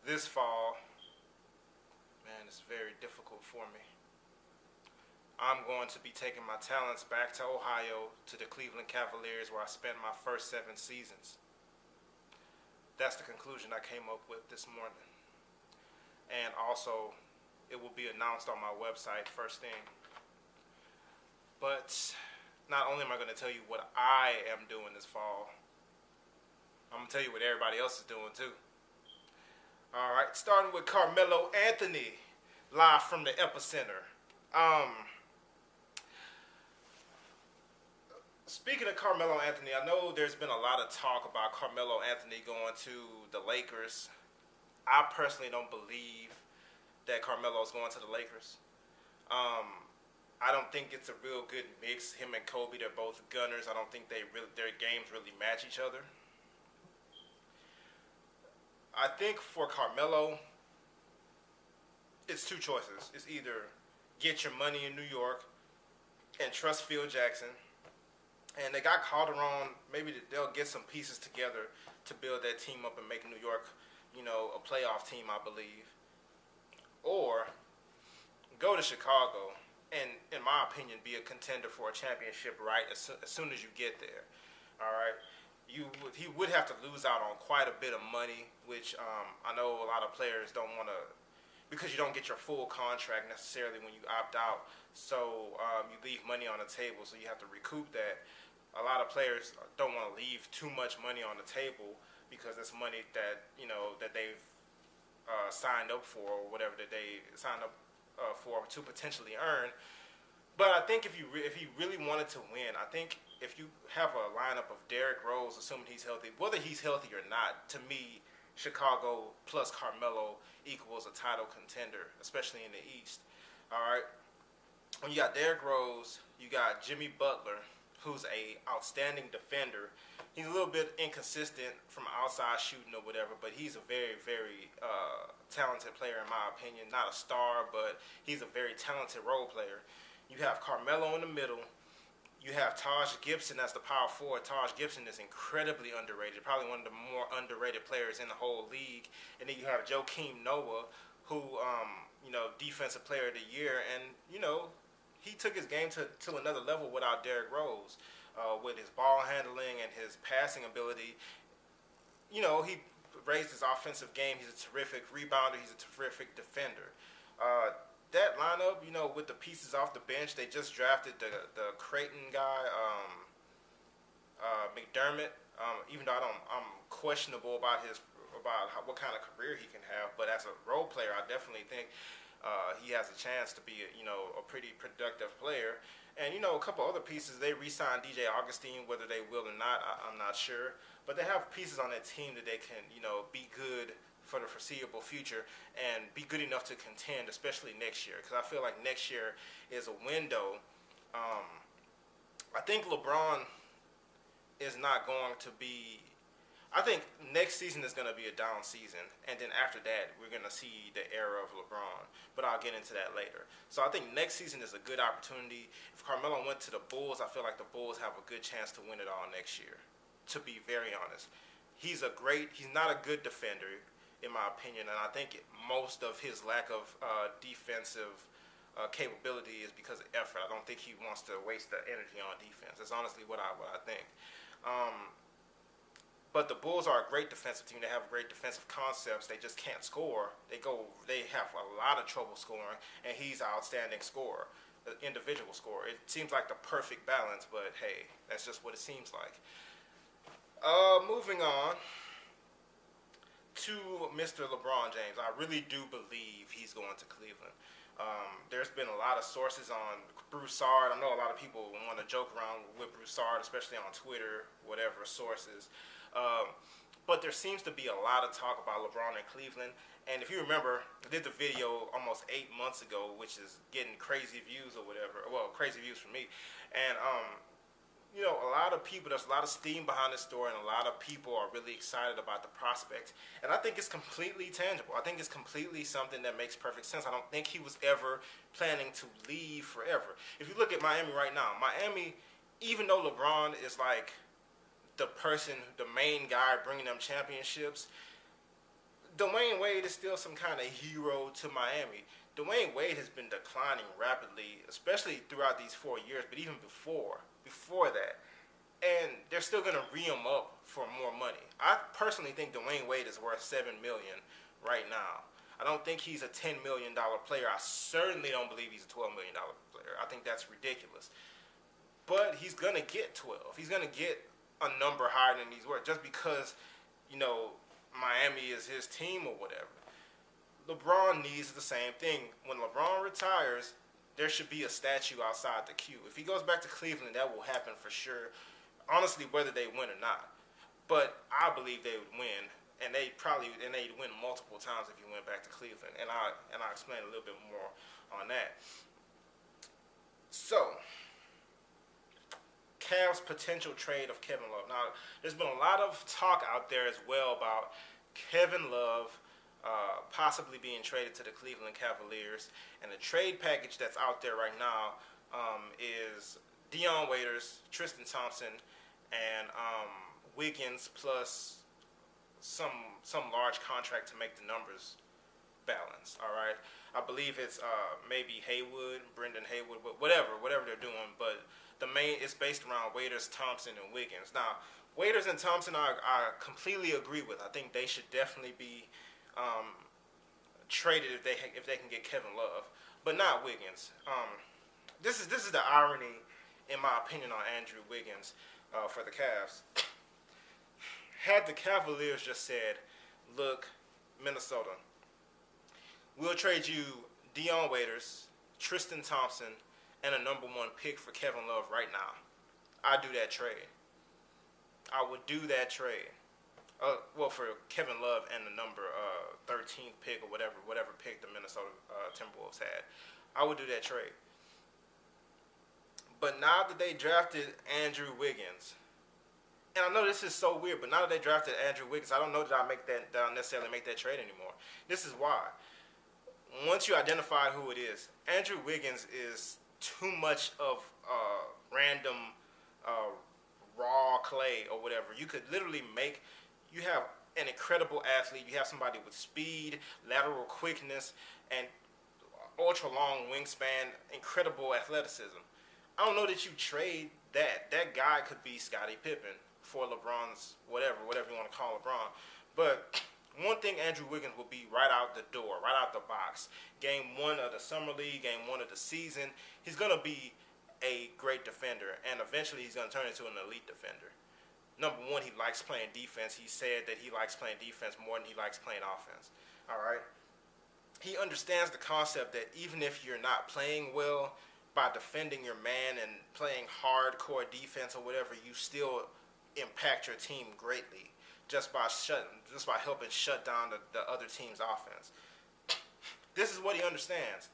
This fall, man, it's very difficult for me. I'm going to be taking my talents back to Ohio to the Cleveland Cavaliers where I spent my first 7 seasons. That's the conclusion I came up with this morning. And also, it will be announced on my website first thing. But not only am I going to tell you what I am doing this fall, I'm going to tell you what everybody else is doing too. All right, starting with Carmelo Anthony, live from the epicenter. Speaking of Carmelo Anthony, I know there's been a lot of talk about Carmelo Anthony going to the Lakers. I personally don't believe that Carmelo is going to the Lakers. I don't think it's a real good mix. Him and Kobe, they're both gunners. I don't think their games really match each other. I think for Carmelo, it's two choices. It's either get your money in New York and trust Phil Jackson. And they got Calderon. Maybe they'll get some pieces together to build that team up and make New York, a playoff team, I believe. Or go to Chicago and, in my opinion, be a contender for a championship right as soon as you get there. All right. He would have to lose out on quite a bit of money, which I know a lot of players don't want to, because you don't get your full contract necessarily when you opt out. So you leave money on the table, so you have to recoup that. A lot of players don't want to leave too much money on the table because it's money that that they've signed up for, or whatever that they signed up for to potentially earn. But I think if he really wanted to win, I think if you have a lineup of Derrick Rose, assuming he's healthy, whether he's healthy or not, to me, Chicago plus Carmelo equals a title contender, especially in the East. All right. When you got Derrick Rose, you got Jimmy Butler, who's a outstanding defender. He's a little bit inconsistent from outside shooting or whatever, but he's a very, very talented player in my opinion. Not a star, but he's a very talented role player. You have Carmelo in the middle. You have Taj Gibson as the power forward. Taj Gibson is incredibly underrated, probably one of the more underrated players in the whole league. And then you have Joakim Noah, who, defensive player of the year, and he took his game to another level without Derrick Rose, with his ball handling and his passing ability. He raised his offensive game. He's a terrific rebounder. He's a terrific defender. That lineup, with the pieces off the bench, they just drafted the Creighton guy, McDermott. Even though I'm questionable about what kind of career he can have, but as a role player, I definitely think he has a chance to be a pretty productive player. And a couple other pieces, they re-signed DJ Augustin. Whether they will or not, I'm not sure. But they have pieces on that team that they can be good for the foreseeable future and be good enough to contend, especially next year. Because I feel like next year is a window. I think LeBron is not going to be. I think next season is going to be a down season, and then after that, we're going to see the era of LeBron. But I'll get into that later. So I think next season is a good opportunity. If Carmelo went to the Bulls, I feel like the Bulls have a good chance to win it all next year, to be very honest. He's not a good defender, in my opinion, and I think most of his lack of defensive capability is because of effort. I don't think he wants to waste the energy on defense. That's honestly what I think. But the Bulls are a great defensive team. They have great defensive concepts. They just can't score. They have a lot of trouble scoring, and he's an outstanding scorer, an individual scorer. It seems like the perfect balance, but hey, that's just what it seems like. Moving on to Mr. LeBron James. I really do believe he's going to Cleveland. There's been a lot of sources on Broussard. I know a lot of people want to joke around with Broussard, especially on Twitter, whatever sources. But there seems to be a lot of talk about LeBron in Cleveland. And if you remember, I did the video almost 8 months ago, which is getting crazy views or whatever. Well, crazy views for me. And a lot of people, there's a lot of steam behind this story, and a lot of people are really excited about the prospect. And I think it's completely tangible. I think it's completely something that makes perfect sense. I don't think he was ever planning to leave forever. If you look at Miami right now, Miami, even though LeBron is like the main guy bringing them championships, Dwayne Wade is still some kind of hero to Miami. Dwayne Wade has been declining rapidly, especially throughout these 4 years, but even before that. And they're still going to re him up for more money. I personally think Dwayne Wade is worth $7 million right now. I don't think he's a $10 million player. I certainly don't believe he's a $12 million player. I think that's ridiculous. But he's going to get 12. He's going to get a number higher than he's worth just because, Miami is his team or whatever. LeBron needs the same thing. When LeBron retires, there should be a statue outside the queue. If he goes back to Cleveland, that will happen for sure. Honestly, whether they win or not. But I believe they would win. And they'd win multiple times if he went back to Cleveland. And I'll explain a little bit more on that. So, Cavs' potential trade of Kevin Love. Now, there's been a lot of talk out there as well about Kevin Love possibly being traded to the Cleveland Cavaliers. And the trade package that's out there right now is Dion Waiters, Tristan Thompson, and Wiggins plus some large contract to make the numbers balance. All right, I believe it's maybe Brendan Haywood, whatever they're doing. But it's based around Waiters, Thompson, and Wiggins. Now, Waiters and Thompson I completely agree with. I think they should definitely be traded if they can get Kevin Love, but not Wiggins. This is the irony, in my opinion, on Andrew Wiggins for the Cavs. Had the Cavaliers just said, look, Minnesota, we'll trade you Dion Waiters, Tristan Thompson, and a number 1 pick for Kevin Love right now, I'd do that trade. I would do that trade. For Kevin Love and the number 13th pick or whatever pick the Minnesota Timberwolves had. I would do that trade. But now that they drafted Andrew Wiggins, and I know this is so weird, but now that they drafted Andrew Wiggins, I don't know that I'll necessarily make that trade anymore. This is why. Once you identify who it is, Andrew Wiggins is too much of random raw clay or whatever. You could literally you have an incredible athlete. You have somebody with speed, lateral quickness, and ultra long wingspan, incredible athleticism. I don't know that you trade that. That guy could be Scottie Pippen for LeBron's whatever you want to call LeBron. But one thing Andrew Wiggins will be right out the door, right out the box. Game 1 of the Summer League, game 1 of the season, he's going to be a great defender, and eventually he's going to turn into an elite defender. Number 1, he likes playing defense. He said that he likes playing defense more than he likes playing offense. All right? He understands the concept that even if you're not playing well, by defending your man and playing hardcore defense or whatever, you still impact your team greatly just by helping shut down the other team's offense. This is what he understands.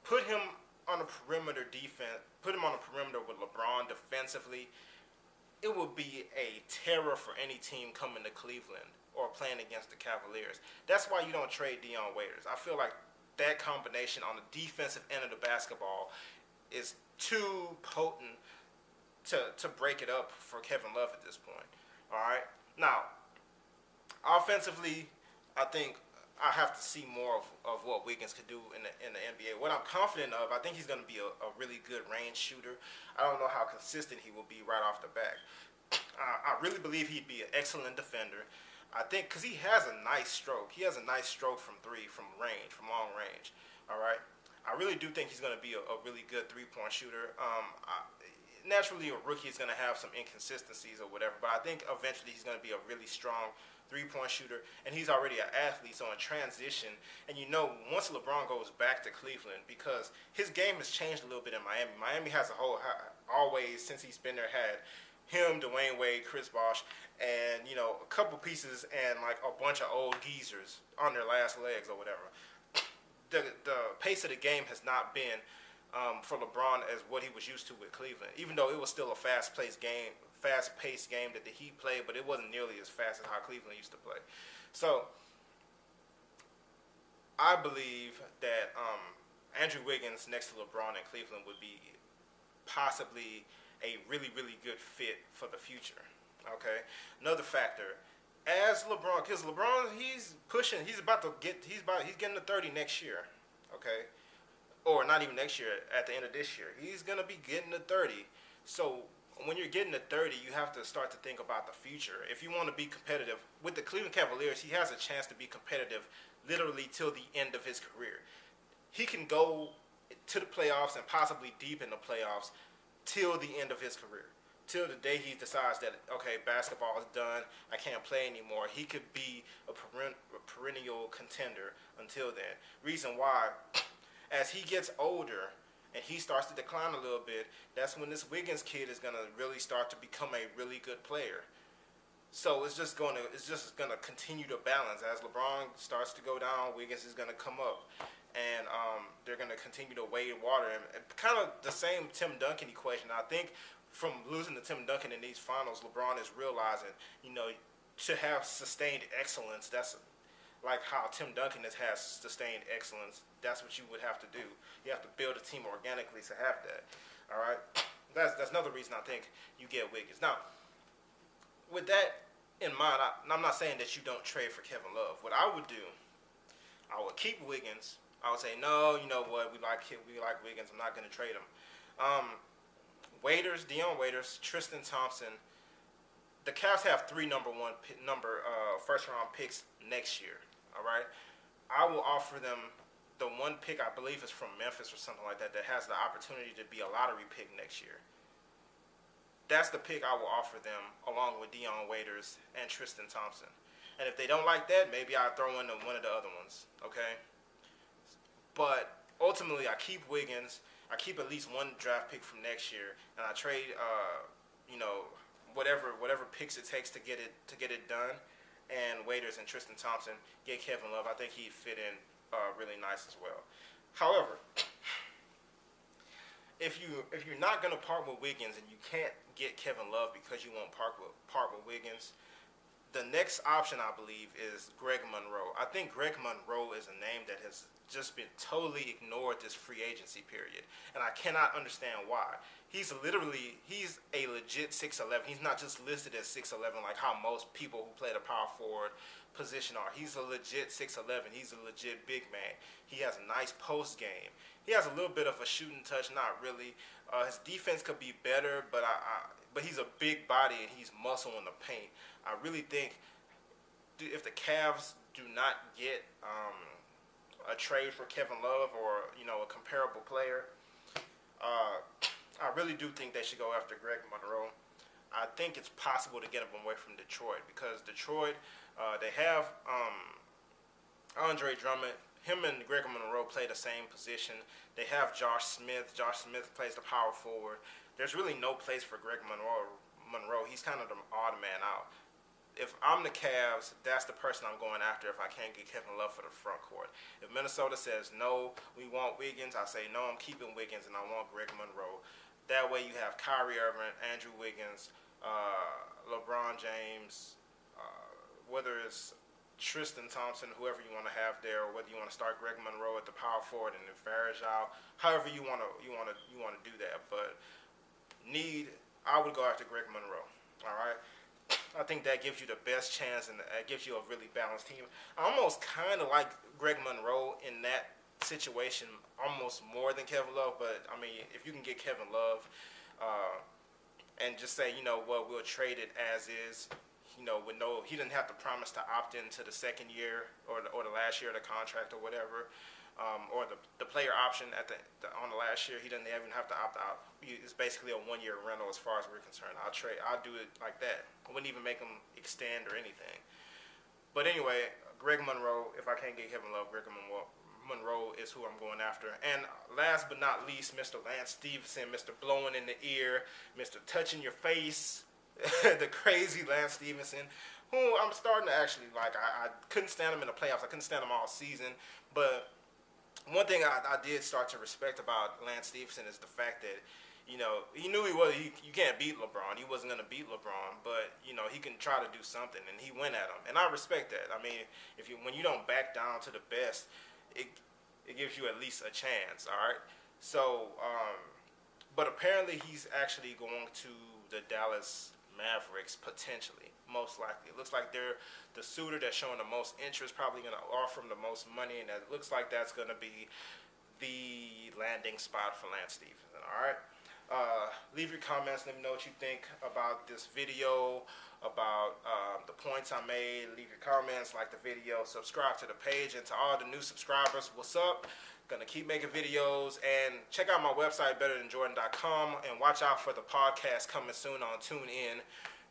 Put him on a perimeter defense. Put him on a perimeter with LeBron defensively. It would be a terror for any team coming to Cleveland or playing against the Cavaliers. That's why you don't trade Dion Waiters. I feel like that combination on the defensive end of the basketball is too potent to break it up for Kevin Love at this point. All right. Now, offensively, I think I have to see more of what Wiggins could do in the NBA. What I'm confident of, I think he's going to be a really good range shooter. I don't know how consistent he will be right off the bat. I really believe he'd be an excellent defender. I think because he has a nice stroke. He has a nice stroke from long range. All right. I really do think he's going to be a really good three-point shooter. Naturally, a rookie is going to have some inconsistencies or whatever, but I think eventually he's going to be a really strong three-point shooter, and he's already an athlete, so in transition, and once LeBron goes back to Cleveland, because his game has changed a little bit in Miami. Miami has always, since he's been there, had him, Dwayne Wade, Chris Bosh, and, a couple pieces and, like, a bunch of old geezers on their last legs or whatever. The pace of the game has not been for LeBron as what he was used to with Cleveland, even though it was still a fast-paced game that the Heat played, but it wasn't nearly as fast as how Cleveland used to play. So I believe that Andrew Wiggins next to LeBron in Cleveland would be possibly a really, really good fit for the future. Okay. Another factor, as LeBron, because LeBron, he's pushing. He's getting to 30 next year. Okay, or not even next year. At the end of this year, he's gonna be getting to 30. So when you're getting to 30, you have to start to think about the future. If you want to be competitive with the Cleveland Cavaliers, he has a chance to be competitive literally till the end of his career. He can go to the playoffs and possibly deep in the playoffs till the end of his career. Till the day he decides that, okay, basketball is done, I can't play anymore. He could be a perennial contender until then. Reason why, as he gets older and he starts to decline a little bit, that's when this Wiggins kid is gonna really start to become a really good player. So it's just gonna continue to balance. As LeBron starts to go down, Wiggins is gonna come up, and they're gonna continue to wade water. And kind of the same Tim Duncan equation. I think from losing to Tim Duncan in these finals, LeBron is realizing, to have sustained excellence. That's like how Tim Duncan has sustained excellence. That's what you would have to do. You have to build a team organically to have that. All right, that's another reason I think you get Wiggins. Now, with that in mind, I'm not saying that you don't trade for Kevin Love. What I would do, I would keep Wiggins. I would say, no, you know what, we like Wiggins. I'm not going to trade him. Dion Waiters, Tristan Thompson. The Cavs have 3 first round picks next year. All right, I will offer them the one pick, I believe is from Memphis or something like that has the opportunity to be a lottery pick next year. That's the pick I will offer them, along with Dion Waiters and Tristan Thompson. And if they don't like that, maybe I'll throw in one of the other ones. Okay. But ultimately, I keep Wiggins. I keep at least one draft pick from next year, and I trade, whatever picks it takes to get it done. And Waiters and Tristan Thompson, get Kevin Love. I think he'd fit in really nice as well. However, if you're not gonna part with Wiggins and you can't get Kevin Love because you won't part with Wiggins, the next option I believe is Greg Monroe. I think Greg Monroe is a name that has just been totally ignored this free agency period, and I cannot understand why. He's a legit 6'11". He's not just listed as 6'11" like how most people who play the power forward position are. He's a legit 6'11". He's a legit big man. He has a nice post game. He has a little bit of a shooting touch, not really. His defense could be better, but he's a big body and he's muscle in the paint. I really think if the Cavs do not get a trade for Kevin Love or a comparable player, I really do think they should go after Greg Monroe. I think it's possible to get him away from Detroit because Detroit, they have Andre Drummond. Him and Greg Monroe play the same position. They have Josh Smith. Josh Smith plays the power forward. There's really no place for Greg Monroe. He's kind of the odd man out. If I'm the Cavs, that's the person I'm going after if I can't get Kevin Love for the front court. If Minnesota says, no, we want Wiggins, I say, no, I'm keeping Wiggins and I want Greg Monroe. That way you have Kyrie Irving, Andrew Wiggins, LeBron James, whether it's Tristan Thompson, whoever you want to have there, or whether you want to start Greg Monroe at the power forward and then Varejao, however you want to do that. But I would go after Greg Monroe. All right. I think that gives you the best chance and it gives you a really balanced team. I almost kind of like Greg Monroe in that situation almost more than Kevin Love, but I mean, if you can get Kevin Love and just say, we'll trade it as is, he didn't have to promise to opt into the second year or the last year of the contract or whatever, or the player option on the last year. He doesn't even have to opt out. It's basically a 1-year rental as far as we're concerned. I'll do it like that. I wouldn't even make him extend or anything. But anyway, Greg Monroe, if I can't get Kevin Love, Greg Monroe is who I'm going after. And last but not least, Mr. Lance Stevenson, Mr. Blowing in the ear, Mr. Touching your face, the crazy Lance Stevenson, who I'm starting to actually like. I couldn't stand him in the playoffs. I couldn't stand him all season. But one thing I did start to respect about Lance Stevenson is the fact that, he knew you can't beat LeBron. He wasn't going to beat LeBron, but, he can try to do something, and he went at him. And I respect that. I mean, when you don't back down to the best, it gives you at least a chance, all right? So, but apparently he's actually going to the Dallas Mavericks potentially, most likely. It looks like they're the suitor that's showing the most interest, probably going to offer him the most money, and it looks like that's going to be the landing spot for Lance Stephenson. All right. Leave your comments. Let me know what you think about this video, about the points I made. Leave your comments, like the video, subscribe to the page, and to all the new subscribers, what's up? Gonna keep making videos, and check out my website, betterthanjordan.com, and watch out for the podcast coming soon on TuneIn,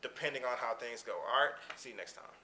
depending on how things go. All right, see you next time.